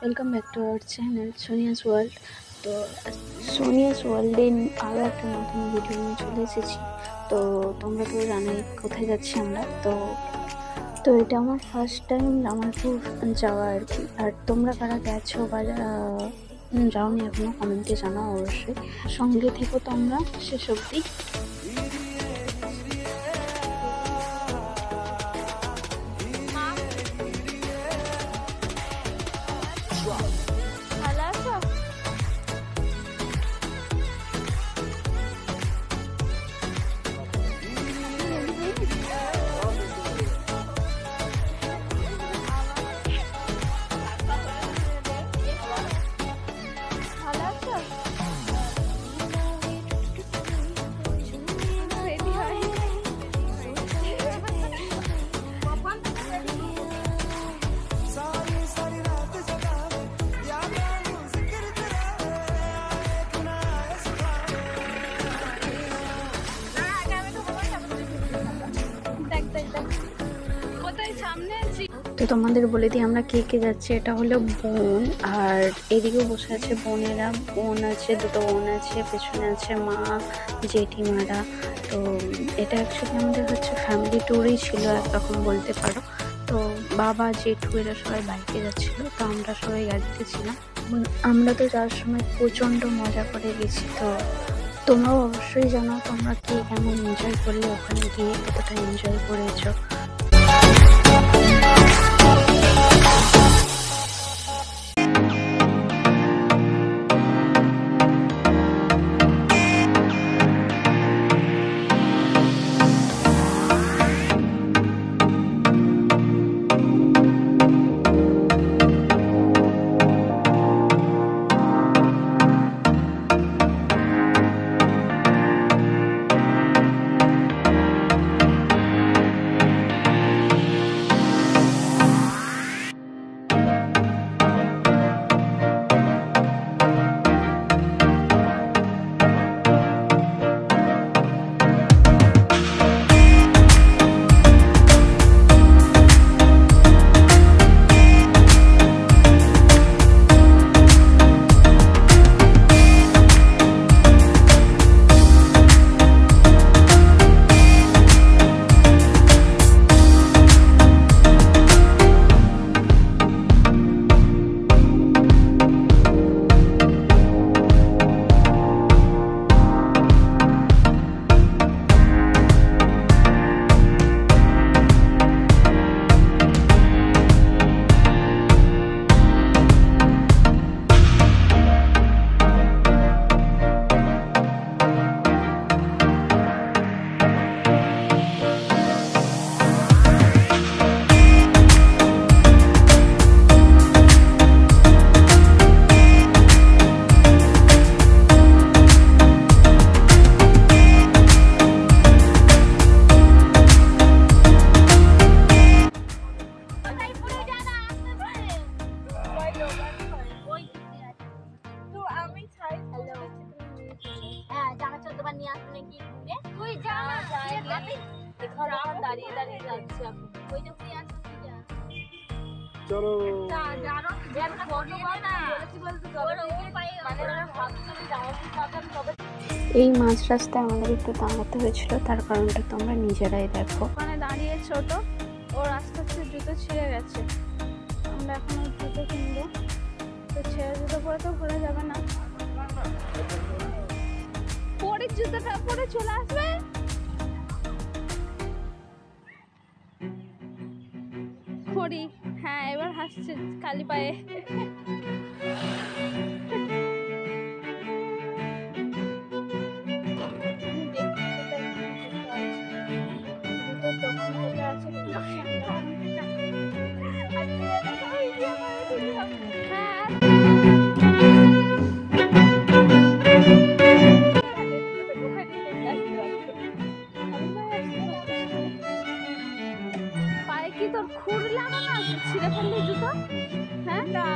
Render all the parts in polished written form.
Welcome back to our channel Sonia's world. তো সোনিয়াস ওয়ার্ল্ডে আরও একটা নতুন ভিডিও নিয়ে চলে এসেছি। তো তোমরা তো জানোই কোথায় যাচ্ছি আমরা। তো এটা আমার ফার্স্ট টাইম জামালপুর যাওয়া আর কি। আর তোমরা কারা গেছো বা যাওনি এখনো কমেন্টে জানাও অবশ্যই। সঙ্গে থেকো তোমরা শেষ অবধি। তো তোমাদের বলে দিই আমরা কে কে যাচ্ছি। এটা হলো বোন, আর এদিকেও বসে আছে বোনেরা। বোন আছে, দুটো বোন আছে, পেছনে আছে মা, জেঠিমারা। তো এটা অ্যাকচুয়ালি আমাদের হচ্ছে ফ্যামিলি ট্যুরই ছিল একরকম বলতে পারো। তো বাবা জেঠু এরা সবাই বাইকে যাচ্ছিলো, তো আমরা সবাই গাড়িতে ছিলাম। আমরা তো যাওয়ার সময় প্রচণ্ড মজা করে গেছি। তো তোমরাও অবশ্যই জানো তোমরা কে কেমন এনজয় করলে, ওখানে গিয়ে কতটা এনজয় করেছো। এই মাঝ রাস্তায় আমাদের একটু দাঁড়াতে হয়েছিল, তার কারণটা তোমরা নিজেরাই দেখো। ওখানে দাঁড়িয়ে ছোট ওর আস্তে আস্তে জুতো ছিঁড়ে গেছে। আমরা এখন জুতো কিনবো, তো ছেঁড়া জুতো পরে তো ঘোরা যাবে না। পরে জুতোটা পরে চলে আসবে। খড়ি, হ্যাঁ এবার হাসছে কালি পায়ে। পায়ে কি তোর খুর লাগানো আছে? ছিঁড়ে ফেললি জুতো? হ্যাঁ না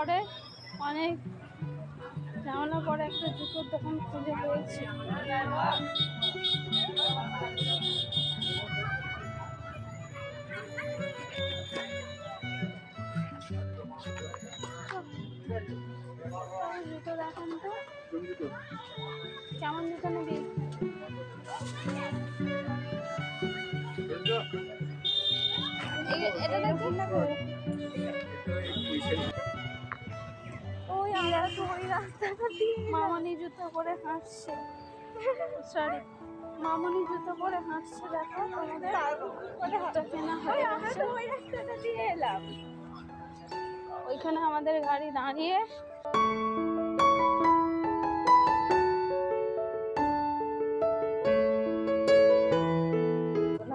পরে অনেক ঝামেলার পরে একটা জুতোর দোকান খুঁজে পেয়েছি। জুতো দেখান তো, কেমন জুতো নিবি? এটা দেখুন না, ওই আমরা তো ওই রাস্তাটা দিয়ে মামনি জুতো করে হাঁটছে, সরি মামনি জুতো করে হাঁটছে। দেখো তোমাদের জুতো কেনা হয়ে গেছে। ওই রাস্তাটা দিয়ে এলাম, ওইখানে আমাদের গাড়ি দাঁড়িয়ে।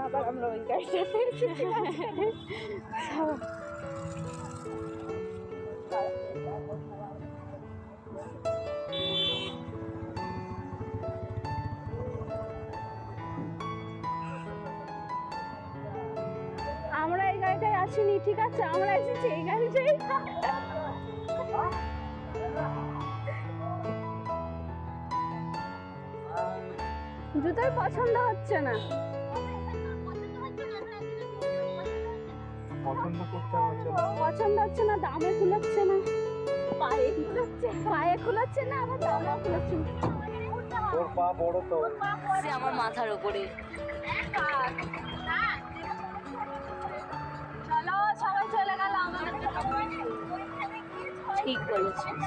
আবার আমরা ওই গাড়িটাতে আমরা এই গাড়িটায় আসিনি, ঠিক আছে, আমরা এসেছি এই গাড়িটাই। জুতোই পছন্দ হচ্ছে না। পছন্দ হচ্ছে না, দামে কুলাচ্ছে না, পায়ে কুলাচ্ছে না, আবার দামে কুলাচ্ছে না। ওর পা বড় তো, সে আমার মাথার উপরে। চলো সবাই চলে গেল, আমাদের ঠিক বলেছিস।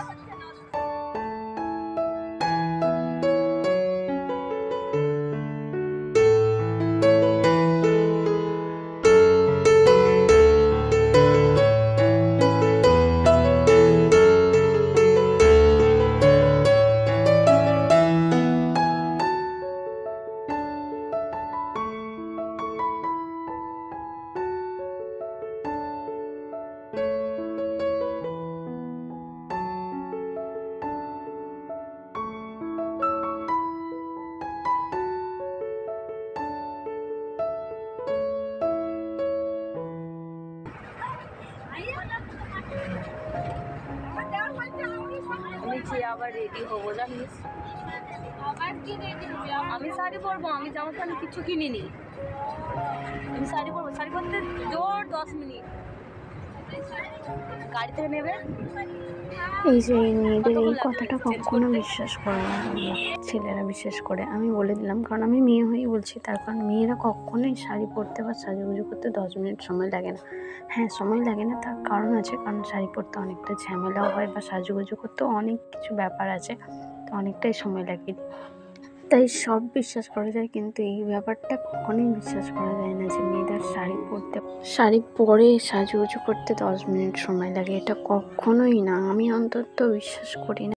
আমি যে আবার রেডি হবো জানিস, আবার কি রেডি হবি? আমি শাড়ি পরবো, আমি জামা প্যান্ট কিছু কিনিনি। আমি শাড়ি পরবো, শাড়ি পরতে জোর 10 মিনিট। গাড়ি থেকে নেবে। এই যে এই মেয়েদের এই কথাটা কখনো বিশ্বাস করে না, ছেলেরা বিশেষ করে। আমি বলে দিলাম, কারণ আমি মেয়ে হয়েই বলছি, তার কারণ মেয়েরা কখনোই শাড়ি পরতে বা সাজুগুজু করতে 10 মিনিট সময় লাগে না। হ্যাঁ, সময় লাগে না, তার কারণ আছে, কারণ শাড়ি পরতে অনেকটা ঝামেলাও হয় বা সাজুগুজু করতে অনেক কিছু ব্যাপার আছে, তো অনেকটাই সময় লাগে। তাই সব বিশ্বাস করা যায়, কিন্তু এই ব্যাপারটা কখনোই বিশ্বাস করা যায় না যে মেয়েদের শাড়ি পরে সাজুগুজু করতে 10 মিনিট সময় লাগে। এটা কখনোই না, আমি অন্তত বিশ্বাস করি না।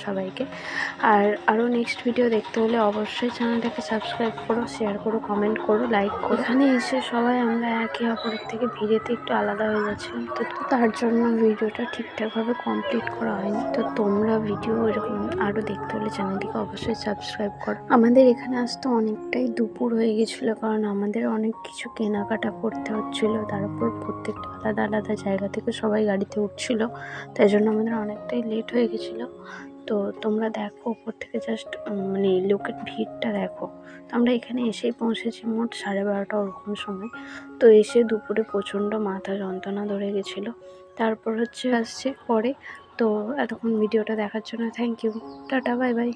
সবাইকে। আর আরও নেক্সট ভিডিও দেখতে হলে অবশ্যই চ্যানেলটাকে সাবস্ক্রাইব করো, শেয়ার করো, কমেন্ট করো, লাইক করো। এখানে এসে সবাই আমরা একে অপরের থেকে ভিড়েতে একটু আলাদা হয়ে যাচ্ছিলাম, তো তার জন্য ভিডিওটা ঠিকঠাকভাবে কমপ্লিট করা হয়নি। তো তোমরা ভিডিও এরকম আরও দেখতে হলে চ্যানেলটিকে অবশ্যই সাবস্ক্রাইব করো। আমাদের এখানে আসতে অনেকটাই দুপুর হয়ে গেছিলো, কারণ আমাদের অনেক কিছু কেনাকাটা করতে হচ্ছিলো। তারপর প্রত্যেকটা আলাদা আলাদা জায়গা থেকে সবাই গাড়িতে উঠছিলো, তাই জন্য আমাদের অনেকটাই লেট হয়ে গেছিলো। তো তোমরা দেখো উপর থেকে জাস্ট মানে লোকের ভিড়টা দেখো। তো আমরা এখানে এসেই পৌঁছেছি মোট 12:30 ওরকম সময়। তো এসে দুপুরে প্রচণ্ড মাথা যন্ত্রণা ধরে গেছিলো। তারপর আসছে পরে। তো এতক্ষণ ভিডিওটা দেখার জন্য thank you, tata, bye by.